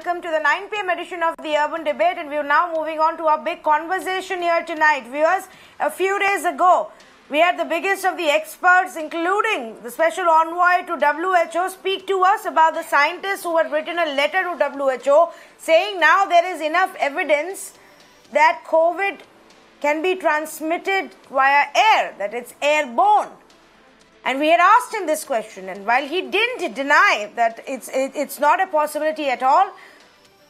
welcome to the 9 p.m. edition of the Urban Debate, and we're now moving on to our big conversation here tonight. Viewers, a few days ago, we had the biggest of the experts, including the special envoy to WHO, speak to us about the scientists who had written a letter to WHO saying now there is enough evidence that COVID can be transmitted via air, that it's airborne. And we had asked him this question, and while he didn't deny that it's not a possibility at all,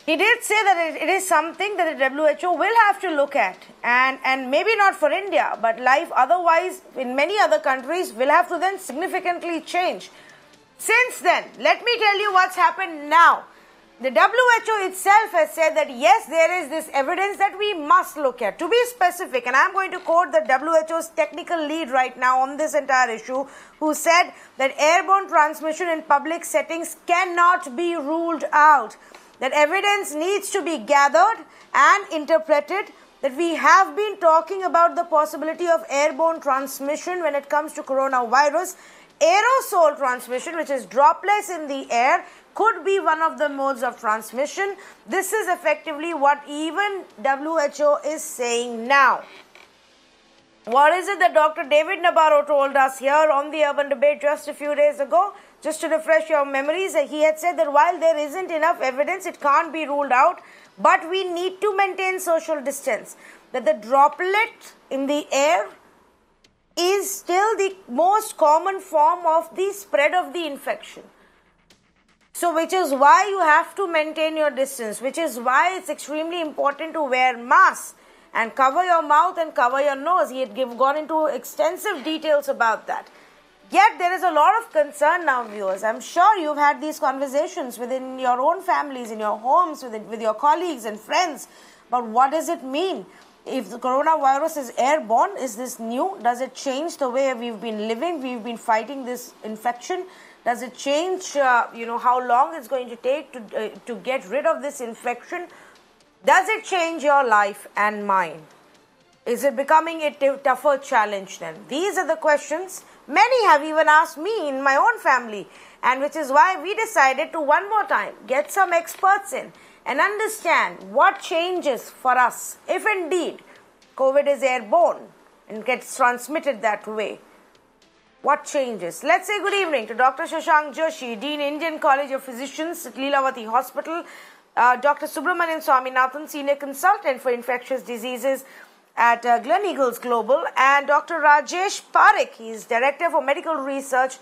he did say that it is something that the WHO will have to look at, and maybe not for India, but life otherwise in many other countries will have to then significantly change. Since then, let me tell you what's happened now. The WHO itself has said that yes, there is this evidence that we must look at. To be specific, and I'm going to quote the WHO's technical lead right now on this entire issue, who said that airborne transmission in public settings cannot be ruled out. That evidence needs to be gathered and interpreted, that we have been talking about the possibility of airborne transmission when it comes to coronavirus. Aerosol transmission, which is droplets in the air, could be one of the modes of transmission. This is effectively what even WHO is saying now. What is it that Dr. David Nabarro told us here on the Urban Debate just a few days ago? Just to refresh your memories, he had said that while there isn't enough evidence, it can't be ruled out, but we need to maintain social distance. That the droplet in the air is still the most common form of the spread of the infection. So which is why you have to maintain your distance, which is why it's extremely important to wear masks and cover your mouth and cover your nose. He had gone into extensive details about that. Yet there is a lot of concern now, viewers. I'm sure you've had these conversations within your own families, in your homes, with your colleagues and friends. But what does it mean? If the coronavirus is airborne, is this new? Does it change the way we've been living? We've been fighting this infection. Does it change, how long it's going to take to get rid of this infection? Does it change your life and mine? Is it becoming a tougher challenge then? These are the questions many have even asked me in my own family, and which is why we decided to one more time get some experts in and understand what changes for us if indeed COVID is airborne and gets transmitted that way. What changes? Let's say good evening to Dr. Shashank Joshi, Dean, Indian College of Physicians at Lilavati Hospital, Dr. Subramanian Swaminathan Sr Consultant for Infectious Diseases at Gleneagles Global, and Dr. Rajesh Parikh, he is Director for Medical Research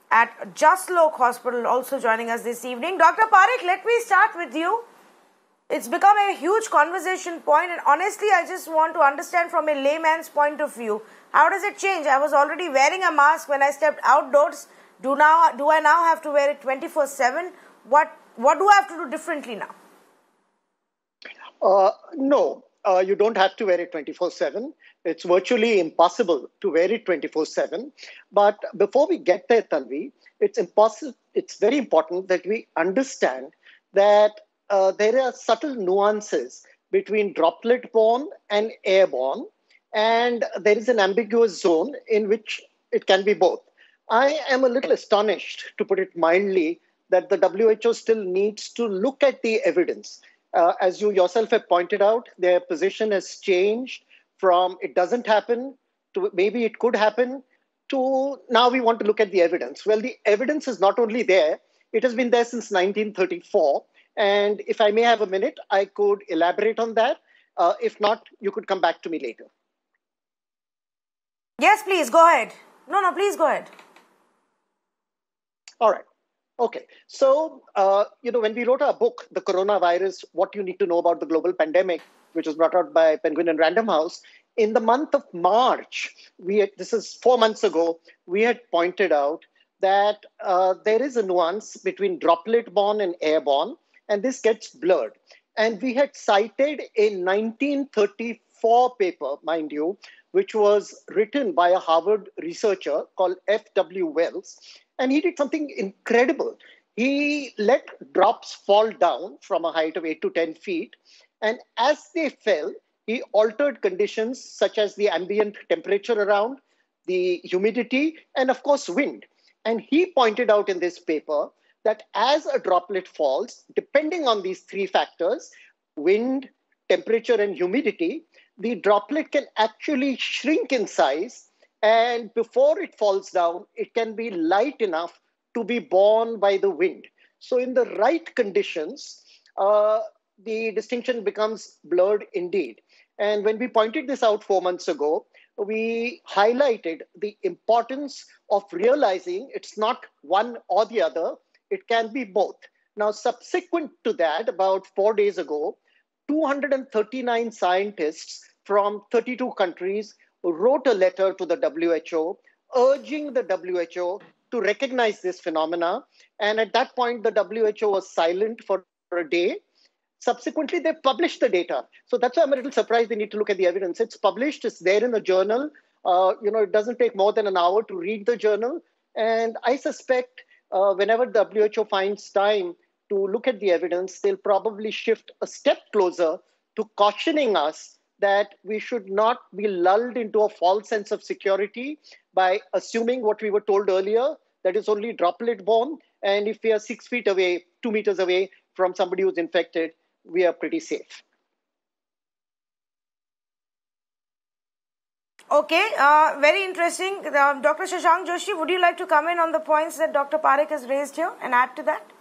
at Jaslok Hospital, also joining us this evening. Dr. Parikh, let me start with you. It's become a huge conversation point, and honestly, I just want to understand from a layman's point of view, how does it change? I was already wearing a mask when I stepped outdoors. Do I now have to wear it 24/7? What do I have to do differently now? No, you don't have to wear it 24/7. It's virtually impossible to wear it 24/7. But before we get there, Tanvi, it's very important that we understand that there are subtle nuances between droplet-borne and airborne, and there is an ambiguous zone in which it can be both. I am a little astonished, to put it mildly, that the WHO still needs to look at the evidence. As you yourself have pointed out, their position has changed from it doesn't happen to maybe it could happen to now we want to look at the evidence. Well, the evidence is not only there, it has been there since 1934. And if I may have a minute, I could elaborate on that. If not, you could come back to me later. Yes, please, go ahead. No, please go ahead. All right. Okay. So, when we wrote our book, The Coronavirus, What You Need to Know About the Global Pandemic, which was brought out by Penguin and Random House, in the month of March, this is 4 months ago, we had pointed out that there is a nuance between droplet-borne and airborne, and this gets blurred. And we had cited a 1934 paper, mind you, which was written by a Harvard researcher called F.W. Wells. And he did something incredible. He let drops fall down from a height of 8 to 10 feet. And as they fell, he altered conditions such as the ambient temperature around, the humidity, and of course, wind. And he pointed out in this paper that as a droplet falls, depending on these three factors, wind, temperature, and humidity, the droplet can actually shrink in size. And before it falls down, it can be light enough to be borne by the wind. So, in the right conditions, the distinction becomes blurred indeed. And when we pointed this out 4 months ago, we highlighted the importance of realizing it's not one or the other, it can be both. Now, subsequent to that, about 4 days ago, 239 scientists from 32 countries wrote a letter to the WHO urging the WHO to recognize this phenomena. And at that point, the WHO was silent for a day. Subsequently, they published the data. So that's why I'm a little surprised they need to look at the evidence. It's published, it's there in a journal. It doesn't take more than an hour to read the journal. And I suspect whenever WHO finds time to look at the evidence, they'll probably shift a step closer to cautioning us that we should not be lulled into a false sense of security by assuming what we were told earlier, that is only droplet borne. And if we are 6 feet away, 2 meters away from somebody who's infected, we are pretty safe. Okay, very interesting. Dr. Shashank Joshi, would you like to comment on the points that Dr. Parikh has raised here and add to that?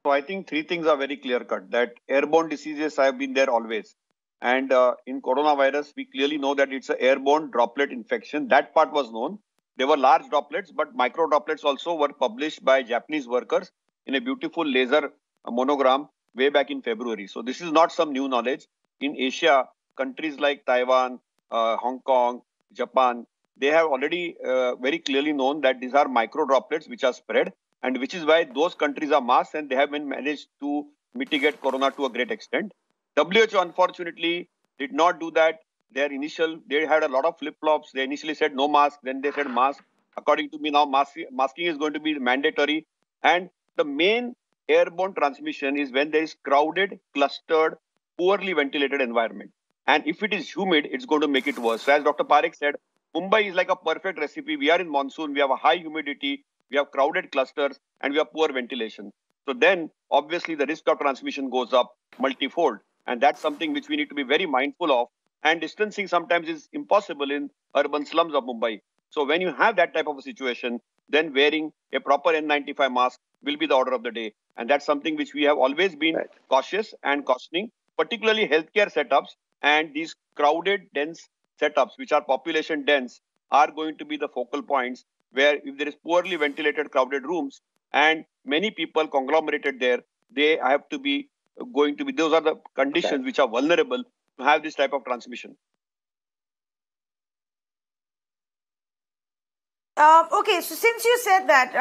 So I think three things are very clear cut, that airborne diseases have been there always. And in coronavirus, we clearly know that it's an airborne droplet infection. That part was known. There were large droplets, but micro droplets also were published by Japanese workers in a beautiful laser monogram way back in February. So this is not some new knowledge. In Asia, countries like Taiwan, Hong Kong, Japan, they have already very clearly known that these are micro droplets which are spread, and which is why those countries are masked and they have been managed to mitigate corona to a great extent. WHO unfortunately did not do that. They had a lot of flip-flops. They initially said no mask, then they said mask. According to me now, masking is going to be mandatory. And the main airborne transmission is when there is crowded, clustered, poorly ventilated environment. And if it is humid, it's going to make it worse. So as Dr. Parikh said, Mumbai is like a perfect recipe. We are in monsoon, we have a high humidity, we have crowded clusters, and we have poor ventilation. So then, obviously, the risk of transmission goes up multifold. And that's something which we need to be very mindful of. And distancing sometimes is impossible in urban slums of Mumbai. So when you have that type of a situation, then wearing a proper N95 mask will be the order of the day. And that's something which we have always been cautious and cautioning, particularly healthcare setups and these crowded, dense setups, which are population dense, are going to be the focal points where if there is poorly ventilated crowded rooms and many people conglomerated there, they have to be those are the conditions which are vulnerable to have this type of transmission. Okay, so since you said that,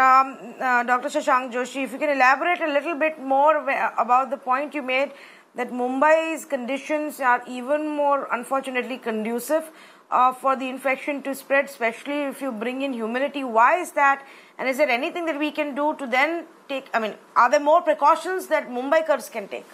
Dr. Shashank Joshi, if you can elaborate a little bit more about the point you made that Mumbai's conditions are even more, unfortunately, conducive for the infection to spread, especially if you bring in humidity. Why is that? And is there anything that we can do to then take, are there more precautions that Mumbaikars can take?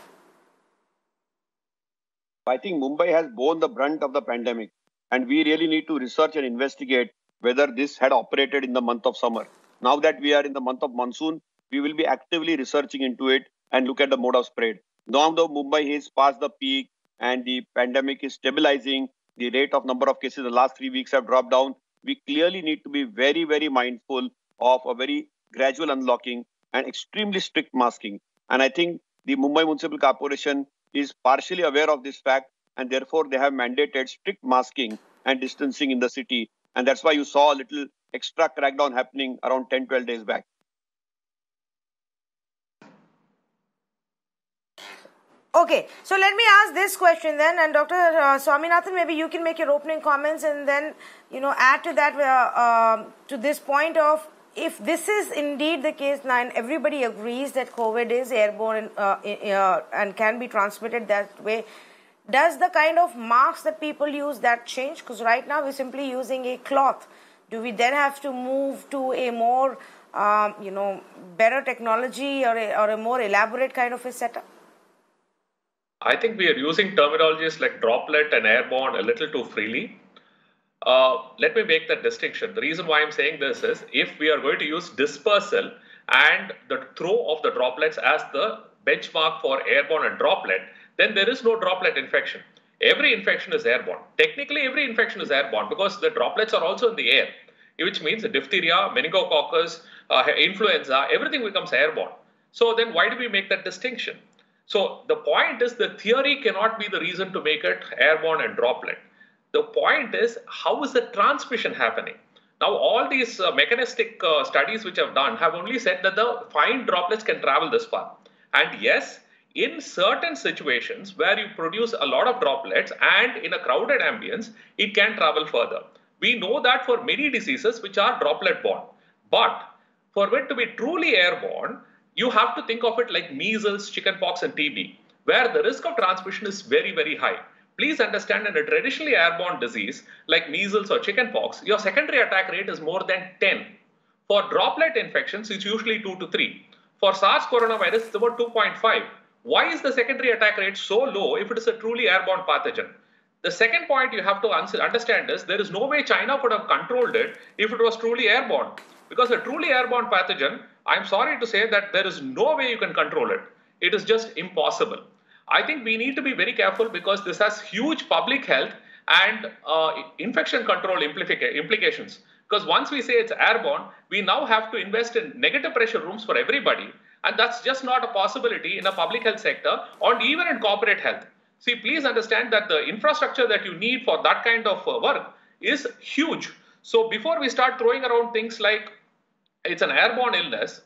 I think Mumbai has borne the brunt of the pandemic, and we really need to research and investigate whether this had operated in the month of summer. Now that we are in the month of monsoon, we will be actively researching into it and look at the mode of spread. Now that Mumbai has passed the peak and the pandemic is stabilizing, the rate of number of cases in the last 3 weeks have dropped down, we clearly need to be very, very mindful of a very gradual unlocking and extremely strict masking. And I think the Mumbai Municipal Corporation is partially aware of this fact, and therefore they have mandated strict masking and distancing in the city. And that's why you saw a little extra crackdown happening around 10-12 days back. Okay, so let me ask this question then, and Dr. Swaminathan, maybe you can make your opening comments and then, add to that, to this point of, if this is indeed the case now and everybody agrees that COVID is airborne and can be transmitted that way, does the kind of masks that people use that change? Because right now we're simply using a cloth. Do we then have to move to a more, better technology or a more elaborate kind of a setup? I think we are using terminologies like droplet and airborne a little too freely. Let me make that distinction. The reason why I'm saying this is, if we are going to use dispersal, and the throw of the droplets as the benchmark for airborne and droplet, then there is no droplet infection. Every infection is airborne. Technically, every infection is airborne because the droplets are also in the air, which means diphtheria, meningococcus, influenza, everything becomes airborne. So then why do we make that distinction? So the point is the theory cannot be the reason to make it airborne and droplet. The point is how is the transmission happening? Now all these mechanistic studies which I've done have only said that the fine droplets can travel this far. And yes, in certain situations where you produce a lot of droplets and in a crowded ambience, it can travel further. We know that for many diseases which are droplet borne. But for it to be truly airborne, you have to think of it like measles, chickenpox and TB, where the risk of transmission is very, very high. Please understand in a traditionally airborne disease like measles or chickenpox, your secondary attack rate is more than 10. For droplet infections, it's usually 2 to 3. For SARS coronavirus, it's about 2.5. Why is the secondary attack rate so low if it is a truly airborne pathogen? The second point you have to understand is there is no way China could have controlled it if it was truly airborne. Because a truly airborne pathogen, I'm sorry to say that there is no way you can control it. It is just impossible. I think we need to be very careful because this has huge public health and infection control implications. Because once we say it's airborne, we now have to invest in negative pressure rooms for everybody. And that's just not a possibility in a public health sector or even in corporate health. See, please understand that the infrastructure that you need for that kind of work is huge. So before we start throwing around things like it's an airborne illness,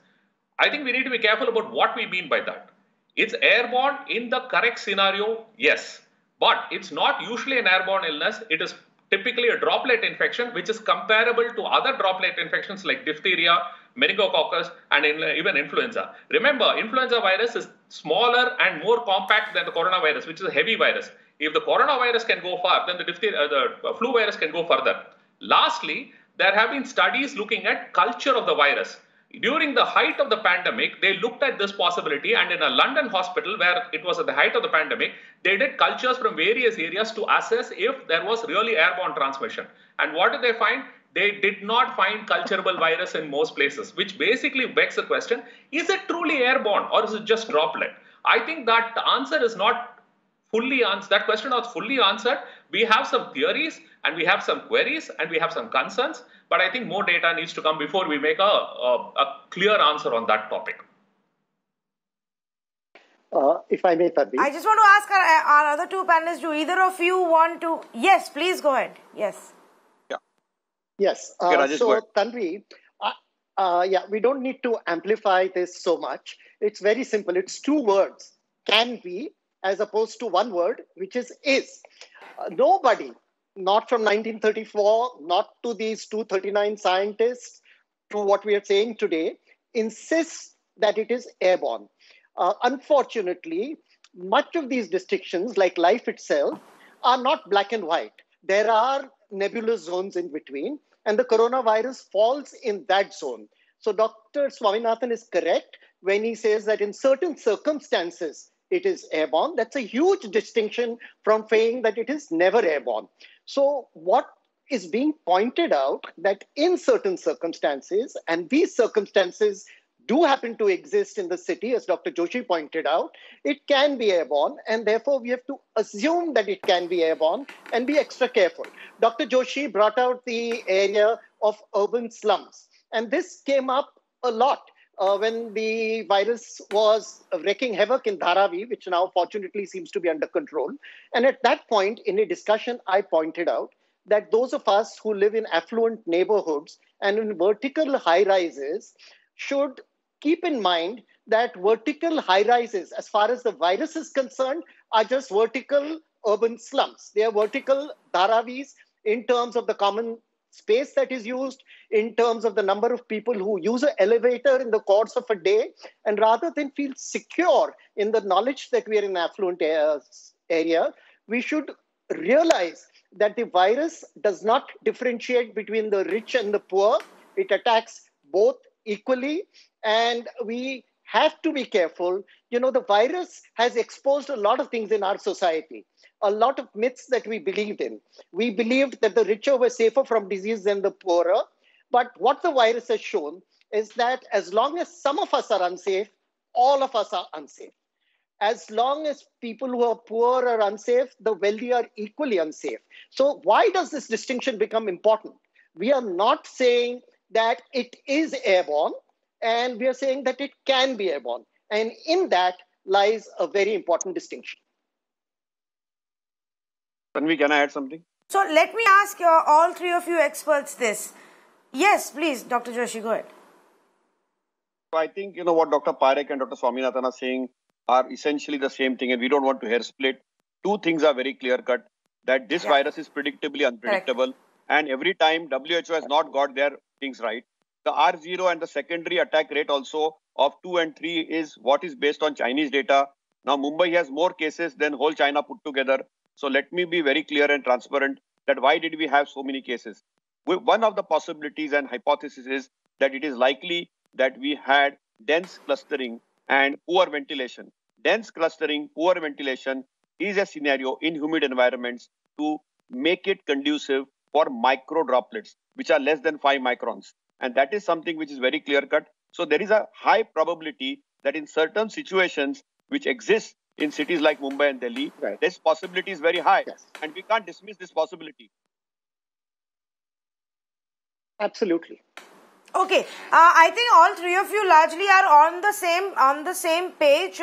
I think we need to be careful about what we mean by that. It's airborne in the correct scenario, yes. But it's not usually an airborne illness. It is typically a droplet infection, which is comparable to other droplet infections like diphtheria, meningococcus, and even influenza. Remember, influenza virus is smaller and more compact than the coronavirus, which is a heavy virus. If the coronavirus can go far, then the flu virus can go further. Lastly, there have been studies looking at culture of the virus. During the height of the pandemic, they looked at this possibility, and in a London hospital where it was at the height of the pandemic, they did cultures from various areas to assess if there was really airborne transmission. And what did they find? They did not find culturable virus in most places, which basically begs the question, is it truly airborne or is it just droplet? I think that answer is not fully answered. That question is fully answered. We have some theories and we have some queries and we have some concerns, but I think more data needs to come before we make a clear answer on that topic. If I may, Tanvi. I just want to ask our other two panelists, do either of you want to? Yes, please go ahead. Yes. Yes. So, Tanvi, we don't need to amplify this so much. It's very simple. It's two words, can be, as opposed to one word, which is. Nobody, not from 1934, not to these 239 scientists, to what we are saying today, insists that it is airborne. Unfortunately, much of these distinctions, like life itself, are not black and white. There are nebulous zones in between, and the coronavirus falls in that zone. So Dr. Swaminathan is correct when he says that in certain circumstances, it is airborne. That's a huge distinction from saying that it is never airborne. So what is being pointed out that in certain circumstances, and these circumstances do happen to exist in the city, as Dr. Joshi pointed out, it can be airborne, and therefore we have to assume that it can be airborne and be extra careful. Dr. Joshi brought out the area of urban slums, and this came up a lot when the virus was wreaking havoc in Dharavi, which now fortunately seems to be under control. And at that point, in a discussion, I pointed out that those of us who live in affluent neighborhoods and in vertical high-rises should keep in mind that vertical high-rises, as far as the virus is concerned, are just vertical urban slums. They are vertical Dharavis in terms of the common space that is used, in terms of the number of people who use an elevator in the course of a day. And rather than feel secure in the knowledge that we are in an affluent area, we should realize that the virus does not differentiate between the rich and the poor. It attacks both equally, and we have to be careful. You know, the virus has exposed a lot of things in our society, a lot of myths that we believed in. We believed that the richer were safer from disease than the poorer. But what the virus has shown is that as long as some of us are unsafe, all of us are unsafe. As long as people who are poor are unsafe, the wealthy are equally unsafe. So why does this distinction become important? We are not saying that it is airborne, and we are saying that it can be airborne. And in that lies a very important distinction. Tanvi, can I add something? So let me ask all three of you experts this. Yes, please, Dr. Joshi, go ahead. So I think, what Dr. Parikh and Dr. Swaminathan are saying are essentially the same thing, and we don't want to hair split. Two things are very clear cut, that this virus is predictably unpredictable. Correct. And every time WHO has not got their things right. The R0 and the secondary attack rate also of 2 and 3 is what is based on Chinese data. Now Mumbai has more cases than whole China put together. So let me be very clear and transparent that why did we have so many cases? One of the possibilities and hypothesis is that it is likely that we had dense clustering and poor ventilation. Dense clustering, poor ventilation is a scenario in humid environments to make it conducive for micro droplets, which are less than 5 microns. And that is something which is very clear cut. So there is a high probability that in certain situations which exist in cities like Mumbai and Delhi, this possibility is very high. Yes. And we can't dismiss this possibility. Absolutely. Okay, I think all three of you largely are on the same page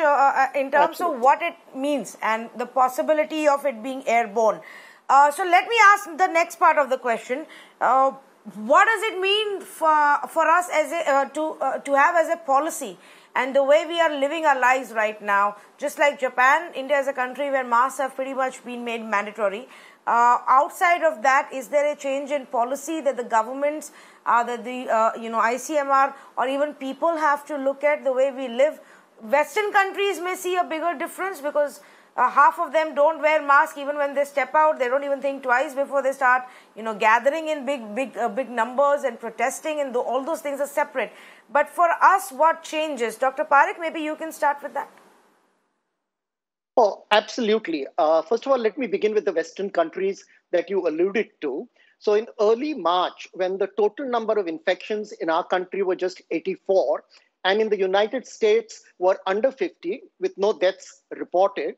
in terms of what it means and the possibility of it being airborne. So let me ask the next part of the question. What does it mean for us as to have as a policy and the way we are living our lives right now? Just like Japan, India is a country where masks have pretty much been made mandatory. Outside of that, is there a change in policy that the governments, that the ICMR or even people have to look at the way we live? Western countries may see a bigger difference because half of them don't wear masks even when they step out. They don't even think twice before they start, gathering in big numbers and protesting, and all those things are separate. But for us, what changes? Dr. Parikh, maybe you can start with that. Oh, absolutely. First of all, let me begin with the Western countries that you alluded to. So in early March, when the total number of infections in our country were just 84, and in the United States were under 50 with no deaths reported,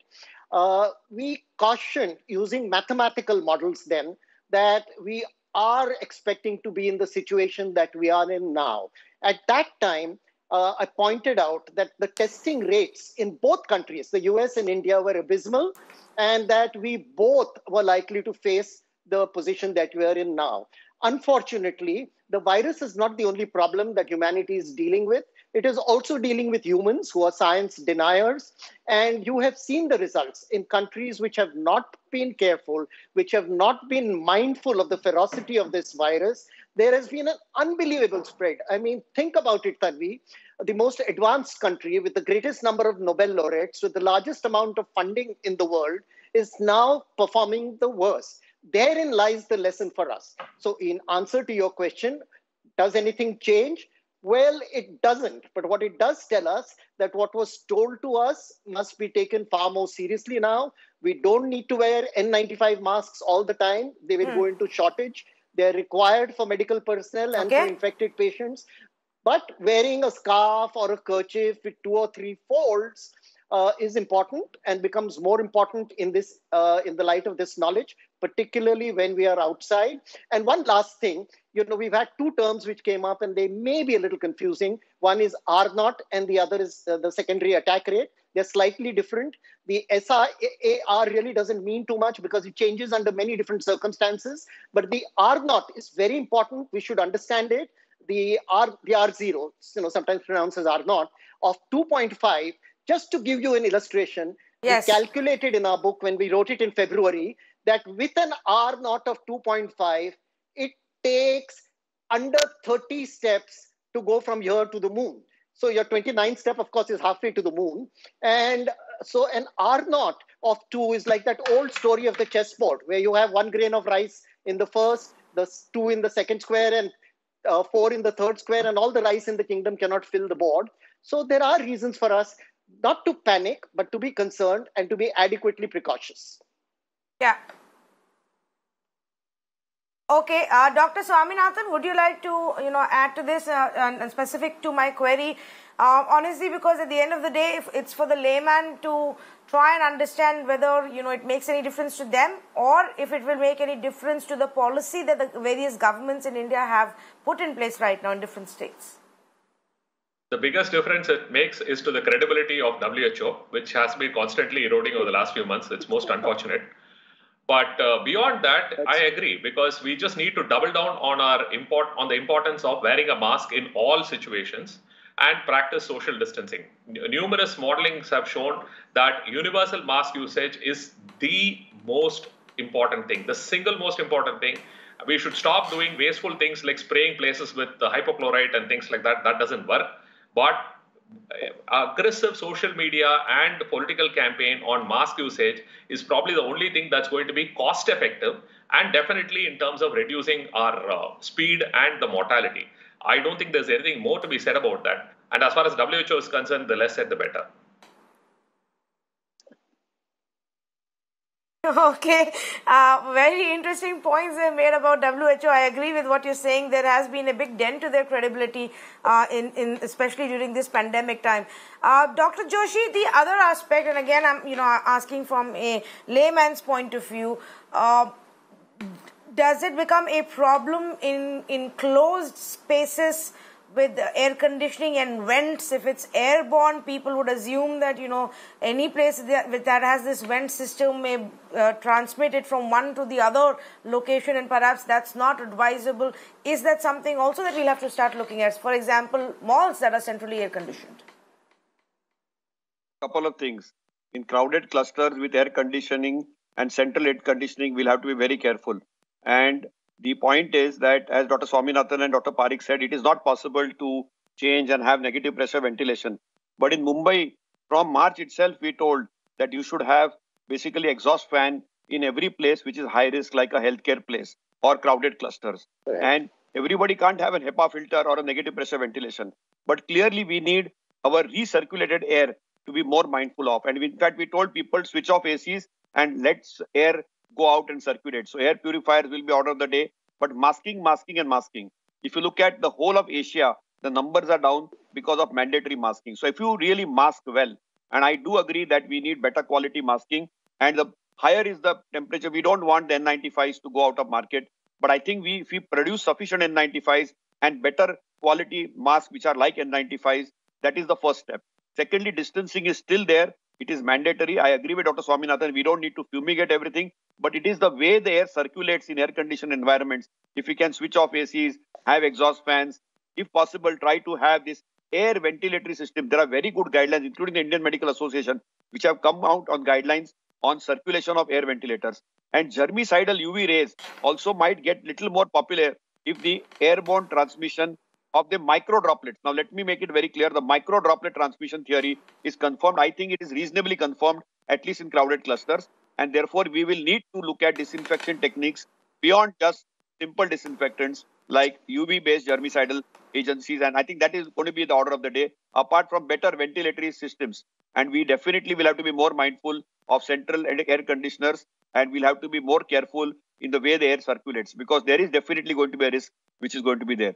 we cautioned using mathematical models then that we are expecting to be in the situation that we are in now. At that time, I pointed out that the testing rates in both countries, the US and India, were abysmal, and that we both were likely to face the position that we are in now. Unfortunately, the virus is not the only problem that humanity is dealing with. It is also dealing with humans who are science deniers. And you have seen the results in countries which have not been careful, which have not been mindful of the ferocity of this virus. There has been an unbelievable spread. I mean, think about it, Tanvi. The most advanced country with the greatest number of Nobel laureates, with the largest amount of funding in the world, is now performing the worst. Therein lies the lesson for us. So in answer to your question, does anything change? Well, it doesn't. But what it does tell us that what was told to us must be taken far more seriously now. We don't need to wear N95 masks all the time. They will go into shortage. They're required for medical personnel and for infected patients. But wearing a scarf or a kerchief with 2 or 3 folds is important and becomes more important in the light of this knowledge, particularly when we are outside. And one last thing, we've had 2 terms which came up and they may be a little confusing. One is R0 and the other is the secondary attack rate. They're slightly different. The SAR really doesn't mean too much because it changes under many different circumstances. But the R0 is very important. We should understand it. The R0, sometimes pronounced as R0, of 2.5, just to give you an illustration, we calculated in our book when we wrote it in February that with an R0 of 2.5, it takes under 30 steps to go from here to the moon. So your 29th step, of course, is halfway to the moon. And so an R0 of 2 is like that old story of the chessboard, where you have 1 grain of rice in the first, the 2 in the second square, and 4 in the third square, and all the rice in the kingdom cannot fill the board. So there are reasons for us not to panic, but to be concerned and to be adequately precautious. Yeah. Okay, Dr. Swaminathan, would you like to, add to this and specific to my query? Honestly, because at the end of the day, if it's for the layman to try and understand whether, it makes any difference to them or if it will make any difference to the policy that the various governments in India have put in place right now in different states. The biggest difference it makes is to the credibility of WHO, which has been constantly eroding over the last few months. It's most unfortunate. But beyond that, I agree, because we just need to double down on on the importance of wearing a mask in all situations and practice social distancing. Numerous modelings have shown that universal mask usage is the most important thing, the single most important thing. We should stop doing wasteful things like spraying places with hypochlorite and things like that. That doesn't work. But aggressive social media and political campaign on mask usage is probably the only thing that's going to be cost effective and definitely in terms of reducing our speed and the mortality. I don't think there's anything more to be said about that. And as far as WHO is concerned, the less said, the better. Okay, very interesting points they made about WHO. I agree with what you're saying. There has been a big dent to their credibility, especially during this pandemic time. Dr. Joshi, the other aspect, and again, I'm asking from a layman's point of view. Does it become a problem in closed spaces with air conditioning and vents? If it's airborne, people would assume that, any place that has this vent system may transmit it from one to the other location, and perhaps that's not advisable. Is that something also that we'll have to start looking at? For example, malls that are centrally air conditioned. Couple of things. In crowded clusters with air conditioning and central air conditioning, we'll have to be very careful. And the point is that, as Dr. Swaminathan and Dr. Parikh said, it is not possible to change and have negative pressure ventilation. But in Mumbai, from March itself, we told that you should have basically exhaust fan in every place which is high risk, like a healthcare place or crowded clusters. Right. And everybody can't have an HEPA filter or a negative pressure ventilation. But clearly, we need our recirculated air to be more mindful of. And in fact, we told people switch off ACs and let's air go out and circulate. So air purifiers will be order of the day, but masking. If you look at the whole of Asia, the numbers are down because of mandatory masking. So if you really mask well, and I do agree that we need better quality masking, and the higher is the temperature, we don't want the N95s to go out of market. But I think if we produce sufficient N95s and better quality masks which are like N95s, that is the first step. Secondly, distancing is still there. It is mandatory. I agree with Dr. Swaminathan. We don't need to fumigate everything, but it is the way the air circulates in air-conditioned environments. If we can switch off ACs, have exhaust fans, if possible, try to have this air ventilatory system. There are very good guidelines, including the Indian Medical Association, which have come out on guidelines on circulation of air ventilators. And germicidal UV rays also might get little more popular if the airborne transmission of the micro droplets. Now, let me make it very clear. The micro droplet transmission theory is confirmed. I think it is reasonably confirmed, at least in crowded clusters. And therefore, we will need to look at disinfection techniques beyond just simple disinfectants like UV-based germicidal agencies. And I think that is going to be the order of the day, apart from better ventilatory systems. And we definitely will have to be more mindful of central air conditioners, and we'll have to be more careful in the way the air circulates, because there is definitely going to be a risk which is going to be there.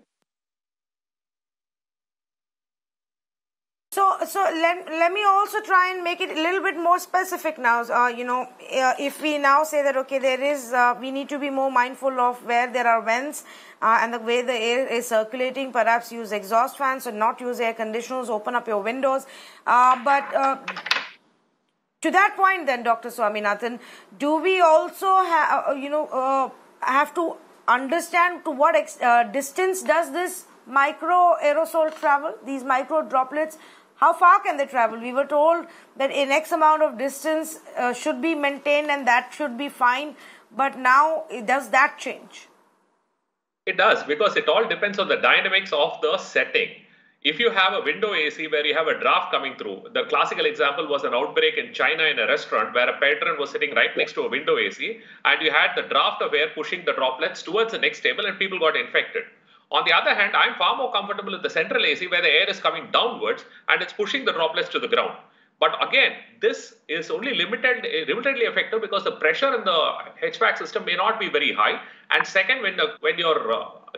So let me also try and make it a little bit more specific now. If we now say that, okay, there is, we need to be more mindful of where there are vents and the way the air is circulating, perhaps use exhaust fans and not use air conditioners, open up your windows. But to that point then, Dr. Swaminathan, do we also have to understand to what distance does this micro aerosol travel, these micro droplets? How far can they travel? We were told that an X amount of distance should be maintained and that should be fine. But now, does that change? It does, because it all depends on the dynamics of the setting. If you have a window AC where you have a draft coming through, the classical example was an outbreak in China in a restaurant where a patron was sitting right next to a window AC and you had the draft of air pushing the droplets towards the next table and people got infected. On the other hand, I'm far more comfortable with the central AC where the air is coming downwards and it's pushing the droplets to the ground. But again, this is only limitedly effective because the pressure in the HVAC system may not be very high. And second, when your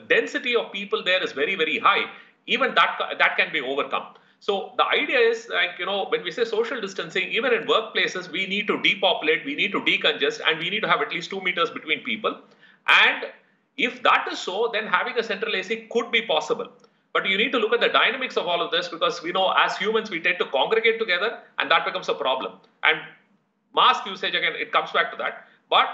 density of people there is very, very high, even that can be overcome. So the idea is, like, when we say social distancing, even in workplaces, we need to depopulate, we need to decongest, and we need to have at least 2 meters between people. And if that is so, then having a central AC could be possible. But you need to look at the dynamics of all of this, because we know as humans, we tend to congregate together, and that becomes a problem. And mask usage, again, it comes back to that. But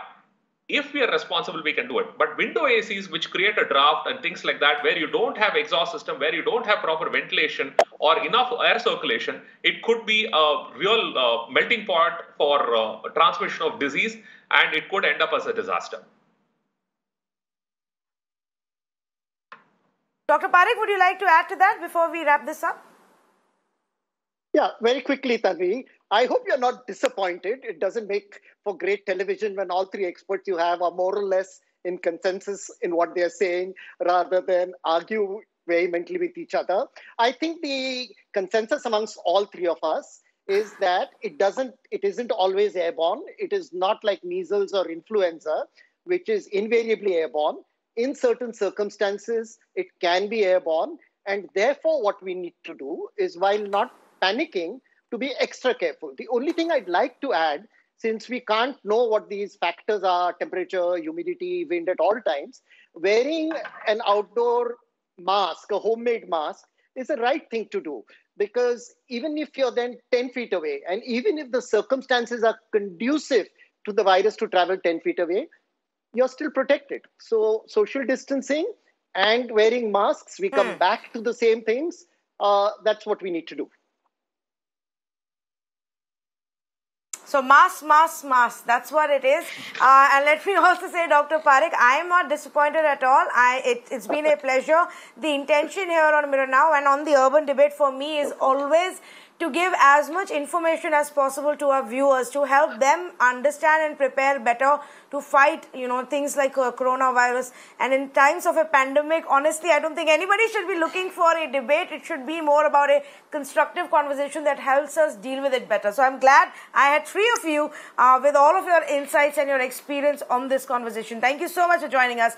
if we are responsible, we can do it. But window ACs, which create a draft and things like that, where you don't have exhaust system, where you don't have proper ventilation or enough air circulation, it could be a real melting pot for transmission of disease, and it could end up as a disaster. Dr. Parikh, would you like to add to that before we wrap this up? Yeah, very quickly, Tanvi. I hope you're not disappointed. It doesn't make for great television when all three experts you have are more or less in consensus in what they're saying, rather than argue vehemently with each other. I think the consensus amongst all three of us is that it isn't always airborne. It is not like measles or influenza, which is invariably airborne. In certain circumstances, it can be airborne. And therefore, what we need to do is, while not panicking, to be extra careful. The only thing I'd like to add, since we can't know what these factors are, temperature, humidity, wind at all times, wearing an outdoor mask, a homemade mask, is the right thing to do. Because even if you're then 10 feet away, and even if the circumstances are conducive to the virus to travel 10 feet away, you're still protected. So social distancing and wearing masks, we come back to the same things. That's what we need to do. So mask. That's what it is. And let me also say, Dr. Parikh, I am not disappointed at all. It's been a pleasure. The intention here on Mirror Now and on the Urban Debate for me is always to give as much information as possible to our viewers, to help them understand and prepare better to fight, things like coronavirus. And in times of a pandemic, honestly, I don't think anybody should be looking for a debate. It should be more about a constructive conversation that helps us deal with it better. So I'm glad I had three of you with all of your insights and your experience on this conversation. Thank you so much for joining us.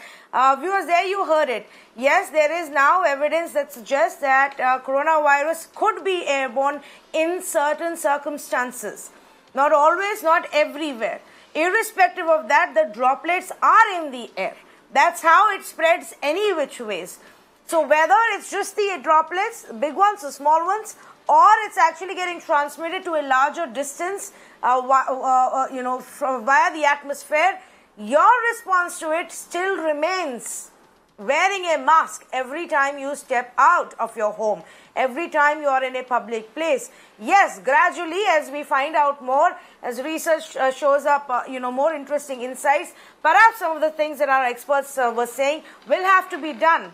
Viewers, there you heard it. Yes, there is now evidence that suggests that coronavirus could be airborne in certain circumstances. Not always, not everywhere. Irrespective of that, the droplets are in the air. That's how it spreads any which ways. So whether it's just the droplets, big ones or small ones, or it's actually getting transmitted to a larger distance, via the atmosphere, your response to it still remains wearing a mask every time you step out of your home, every time you are in a public place. Yes, gradually, as we find out more, as research shows up, more interesting insights, perhaps some of the things that our experts were saying will have to be done.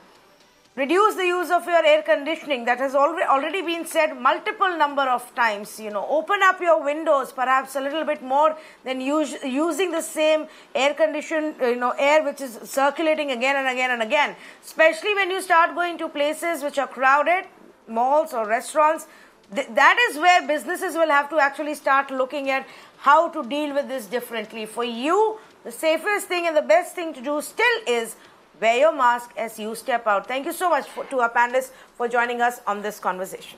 Reduce the use of your air conditioning. That has already been said multiple number of times. Open up your windows, perhaps a little bit more than using the same air conditioned, air which is circulating again and again and again. Especially when you start going to places which are crowded, malls or restaurants. That is where businesses will have to actually start looking at how to deal with this differently. For you, the safest thing and the best thing to do still is wear your mask as you step out. Thank you so much to our panelists for joining us on this conversation.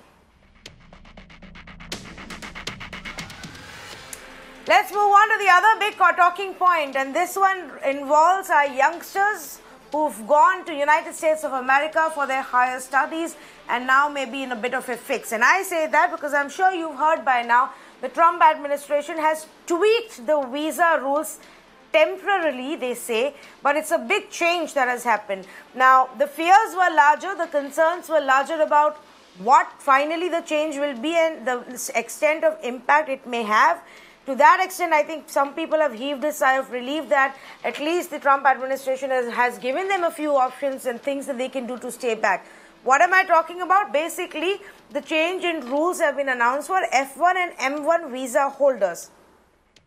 Let's move on to the other big talking point, and this one involves our youngsters who've gone to United States of America for their higher studies and now may be in a bit of a fix. And I say that because I'm sure you've heard by now the Trump administration has tweaked the visa rules temporarily, they say, but it's a big change that has happened. Now, the fears were larger, the concerns were larger about what finally the change will be and the extent of impact it may have. To that extent, I think some people have heaved a sigh of relief that at least the Trump administration has given them a few options and things that they can do to stay back. What am I talking about? Basically, the change in rules have been announced for F1 and M1 visa holders.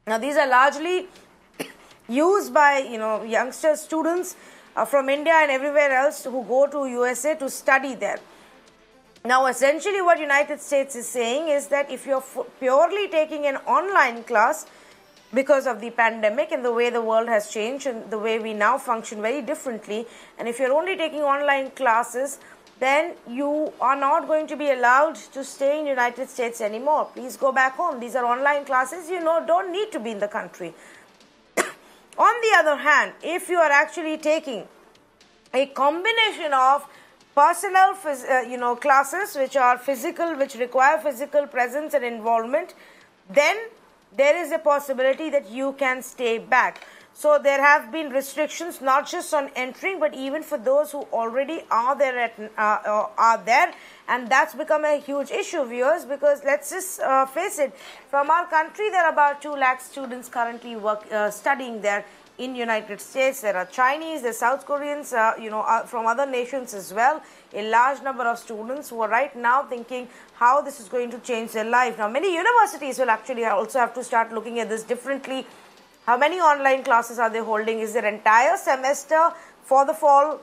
Now, these are largely used by youngster students from India and everywhere else who go to U.S.A. to study there. Now, essentially what United States is saying is that if you're purely taking an online class because of the pandemic and the way the world has changed and the way we now function very differently, and if you're only taking online classes, then you are not going to be allowed to stay in the United States anymore. Please go back home. These are online classes, don't need to be in the country. On the other hand, if you are actually taking a combination of personal classes which are physical, which require physical presence and involvement, then there is a possibility that you can stay back. So there have been restrictions not just on entering, but even for those who already are there, and that's become a huge issue, viewers, because let's just face it, from our country there are about 2 lakh students currently studying there in United States. There are Chinese, there are South Koreans, from other nations as well. A large number of students who are right now thinking how this is going to change their life. Now, many universities will actually also have to start looking at this differently. How many online classes are they holding? Is their entire semester for the fall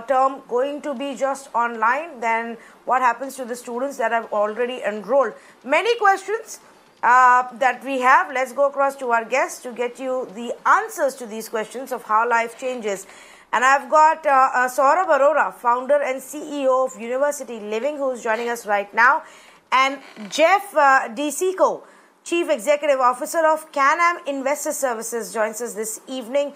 term going to be just online? Then what happens to the students that have already enrolled? Many questions that we have. Let's go across to our guests to get you the answers to these questions of how life changes. And I've got Saurabh Arora, founder and CEO of University Living, who's joining us right now, and Jeff DeSico, Chief Executive Officer of Can-Am Investor Services, joins us this evening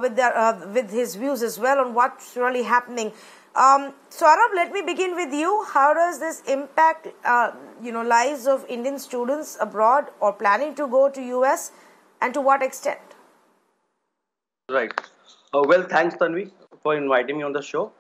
with his views as well on what's really happening. Saurabh, let me begin with you. How does this impact, lives of Indian students abroad or planning to go to US, and to what extent? Right. Well, thanks, Tanvi, for inviting me on the show.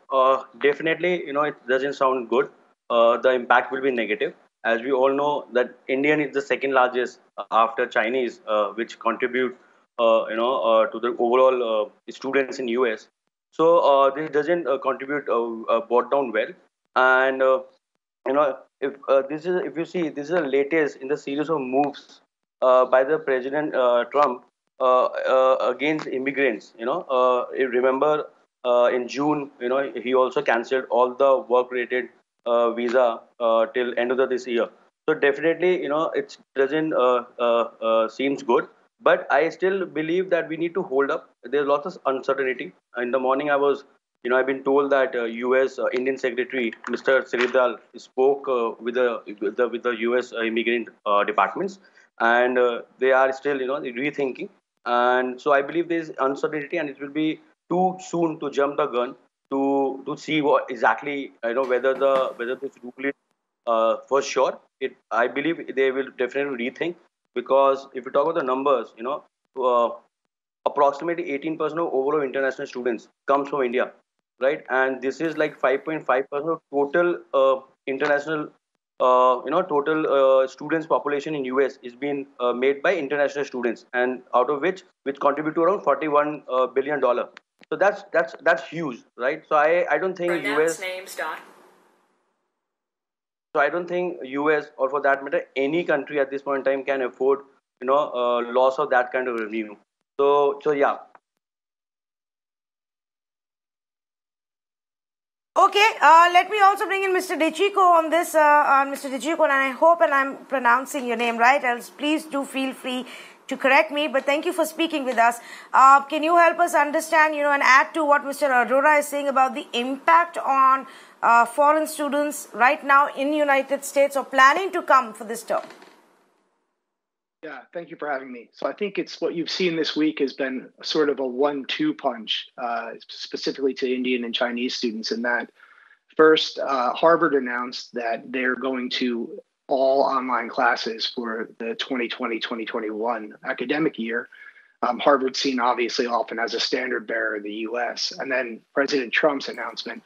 Definitely, it doesn't sound good. The impact will be negative. As we all know, that Indian is the second largest after Chinese, which contribute, to the overall students in US. So this doesn't contribute brought down well. And if you see, this is the latest in the series of moves by the President Trump against immigrants. You remember in June, he also cancelled all the work-related visa till end of this year. So definitely, it doesn't seems good. But I still believe that we need to hold up. There's lots of uncertainty. In the morning, I've been told that U.S. Indian Secretary Mr. Siridal spoke with the U.S. immigrant departments, and they are still rethinking. And so I believe there is uncertainty, and it will be too soon to jump the gun to see what exactly whether this rule is for sure. I believe they will definitely rethink, because if you talk about the numbers, approximately 18% of overall international students comes from India, right? And this is like 5.5% of total international, total students population in US is being made by international students, and out of which contribute to around $41 billion. So that's huge, right? So I don't think US. So I don't think US, or for that matter any country at this point in time, can afford loss of that kind of revenue. So yeah. Okay, let me also bring in Mr. DeChico on this, Mr. DeChico, and I hope and I'm pronouncing your name right, else please do feel free to correct me, but thank you for speaking with us. Can you help us understand, and add to what Mr. Arora is saying about the impact on foreign students right now in the United States or planning to come for this term? Yeah, thank you for having me. So I think it's what you've seen this week has been sort of a 1-2 punch, specifically to Indian and Chinese students. In that, first, Harvard announced that they're going to all online classes for the 2020-2021 academic year. Harvard's seen obviously often as a standard bearer in the US. And then President Trump's announcement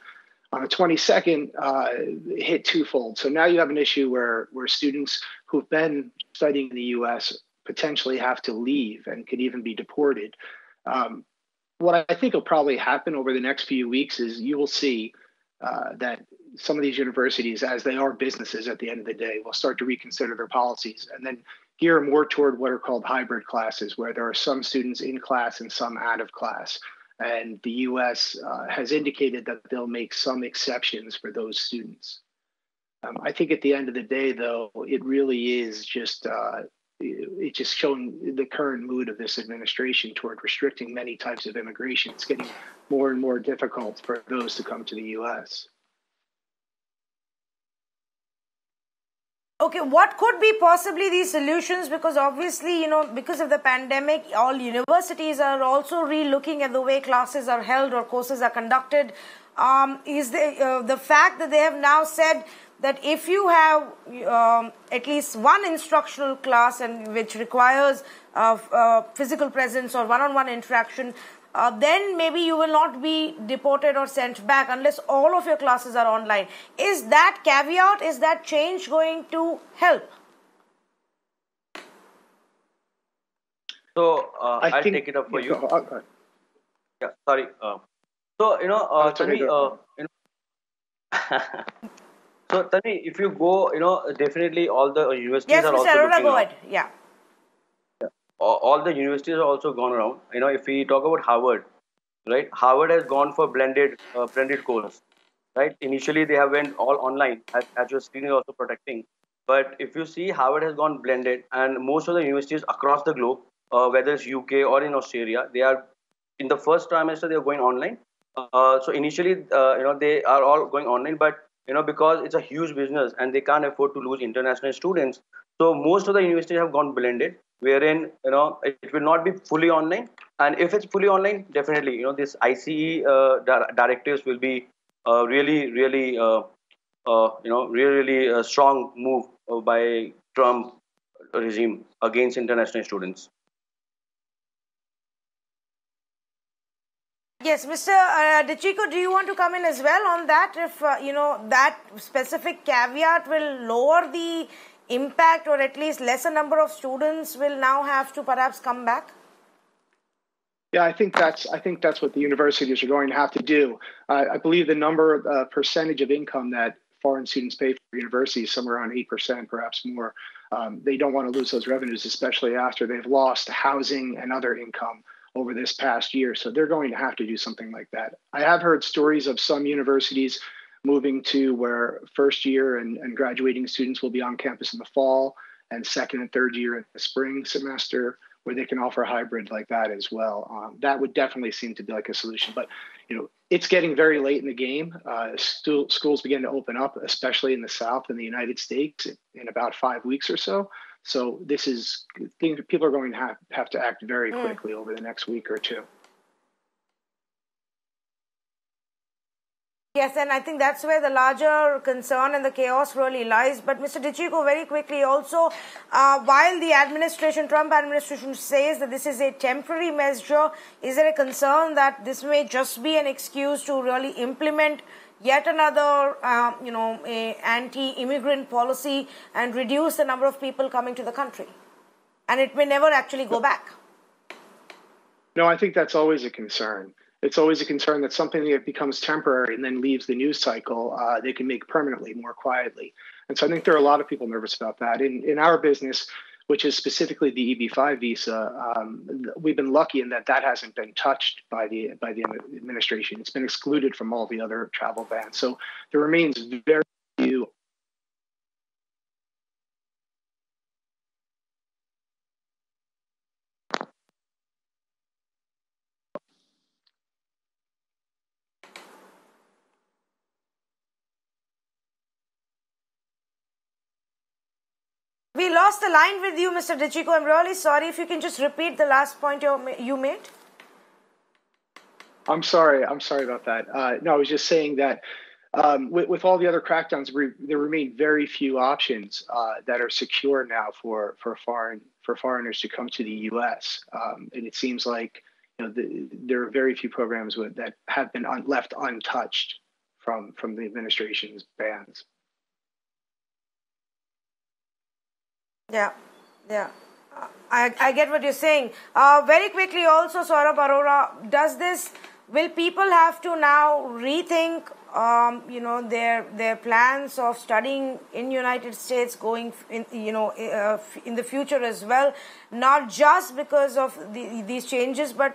on the 22nd hit twofold. So now you have an issue where students who've been studying in the US potentially have to leave and could even be deported. What I think will probably happen over the next few weeks is you will see that some of these universities, as they are businesses at the end of the day, will start to reconsider their policies and then gear more toward what are called hybrid classes, where there are some students in class and some out of class. And the US has indicated that they'll make some exceptions for those students. I think at the end of the day, though, it really is just it's just showing the current mood of this administration toward restricting many types of immigration. It's getting more and more difficult for those to come to the U.S. Okay, what could be possibly these solutions? Because obviously, because of the pandemic, all universities are also re-looking at the way classes are held or courses are conducted. Is the fact that they have now said that if you have at least one instructional class and which requires physical presence or one-on-one interaction, then maybe you will not be deported or sent back unless all of your classes are online. Is that caveat, is that change going to help? So I'll take it up for you. Yeah, sorry. So Tanvi, so Tanvi, if you go, definitely all the universities are also Arora, looking go around. ahead. Yeah. All the universities are also gone around. If we talk about Harvard, right? Harvard has gone for blended course, right? Initially they have went all online, as your screen is also protecting. But if you see, Harvard has gone blended, and most of the universities across the globe, whether it's UK or in Australia, they are in the first trimester they are going online. So initially, they are all going online, but because it's a huge business and they can't afford to lose international students, so most of the universities have gone blended, wherein it will not be fully online. And if it's fully online, definitely this ICE directives will be really strong move by Trump regime against international students. Yes, Mr. DeCicco, do you want to come in as well on that? If, that specific caveat will lower the impact, or at least lesser number of students will now have to perhaps come back? Yeah, I think that's what the universities are going to have to do. I believe the percentage of income that foreign students pay for universities, somewhere around 8%, perhaps more. They don't want to lose those revenues, especially after they've lost housing and other income over this past year. So they're going to have to do something like that. I have heard stories of some universities moving to where first year and graduating students will be on campus in the fall, and second and third year in the spring semester, where they can offer a hybrid like that as well. That would definitely seem to be like a solution. But it's getting very late in the game. Schools begin to open up, especially in the South in the United States, in about 5 weeks or so. So people are going to have to act very quickly over the next week or two. Yes, and I think that's where the larger concern and the chaos really lies. But Mr. DeCicco, very quickly also, while the Trump administration says that this is a temporary measure, is there a concern that this may just be an excuse to really implement yet another, anti-immigrant policy and reduce the number of people coming to the country? And it may never actually go back. No, I think that's always a concern. It's always a concern that something that becomes temporary and then leaves the news cycle, they can make permanently, more quietly. And so I think there are a lot of people nervous about that. In our business, which is specifically the EB-5 visa, we've been lucky in that hasn't been touched by the administration. It's been excluded from all the other travel bans. So there remains very few. We lost the line with you, Mr. DeCicco. I'm really sorry. If you can just repeat the last point you made. I'm sorry about that. No, I was just saying that with all the other crackdowns, there remain very few options that are secure now for foreigners to come to the U.S. And it seems like there are very few programs that have been left untouched from the administration's bans. Yeah. I get what you're saying. Very quickly also, Saurabh Arora, will people have to now rethink, their plans of studying in United States going in the future as well, not just because of these changes, but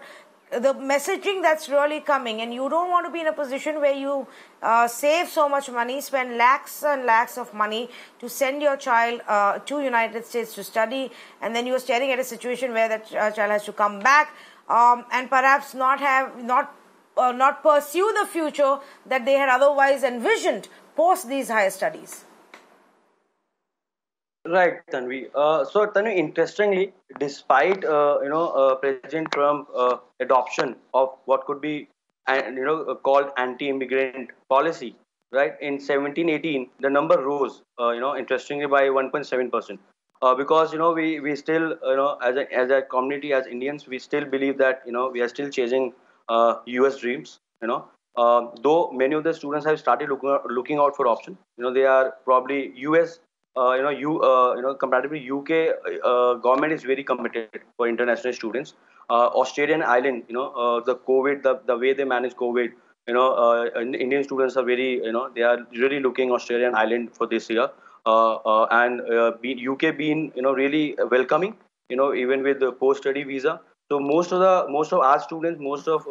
the messaging that's really coming, and you don't want to be in a position where you save so much money, spend lakhs and lakhs of money to send your child to United States to study, and then you're staring at a situation where that child has to come back and perhaps not pursue the future that they had otherwise envisioned post these higher studies. Right, Tanvi. So, Tanvi, interestingly, despite President Trump adoption of what could be called anti-immigrant policy, right? In 1718, the number rose, interestingly by 1.7%. Because we still as a community, as Indians, we still believe that we are still chasing U.S. dreams. Though many of the students have started looking out for option. They are probably U.S. Comparatively UK government is very committed for international students. Australian island, the COVID, the way they manage COVID, Indian students are very, they are really looking Australian island for this year. And UK being, really welcoming, even with the post-study visa. So most of our students, most of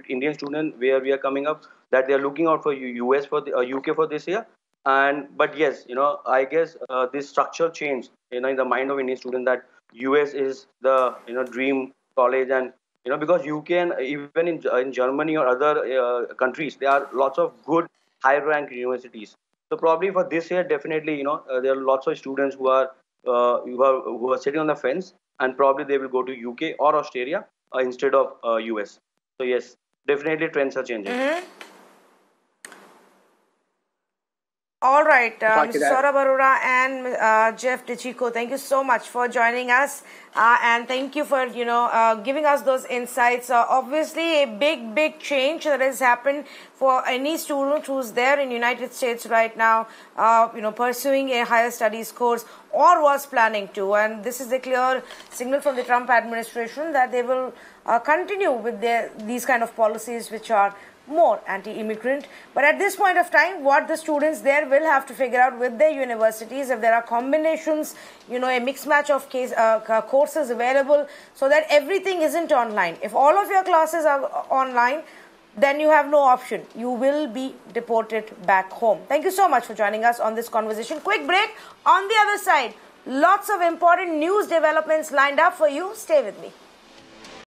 Indian students where we are coming up, that they are looking out for US for the UK for this year. But yes, I guess this structural change, in the mind of Indian student, that US is the dream college, and because UK and even in Germany or other countries, there are lots of good high rank universities. So probably for this year, definitely there are lots of students who are sitting on the fence, and probably they will go to UK or Australia instead of US. So yes, definitely trends are changing. Mm-hmm. All right, Mr. Saurabh Arora and Jeff DeChico, thank you so much for joining us, and thank you for giving us those insights. Obviously, a big change that has happened for any student who's there in United States right now, pursuing a higher studies course or was planning to, and this is a clear signal from the Trump administration that they will continue with these kind of policies which are more anti-immigrant. But at this point of time, what the students there will have to figure out with their universities, if there are combinations, a mixed match of courses available, so that everything isn't online. If all of your classes are online, then you have no option. You will be deported back home. Thank you so much for joining us on this conversation. Quick break. On the other side, lots of important news developments lined up for you. Stay with me.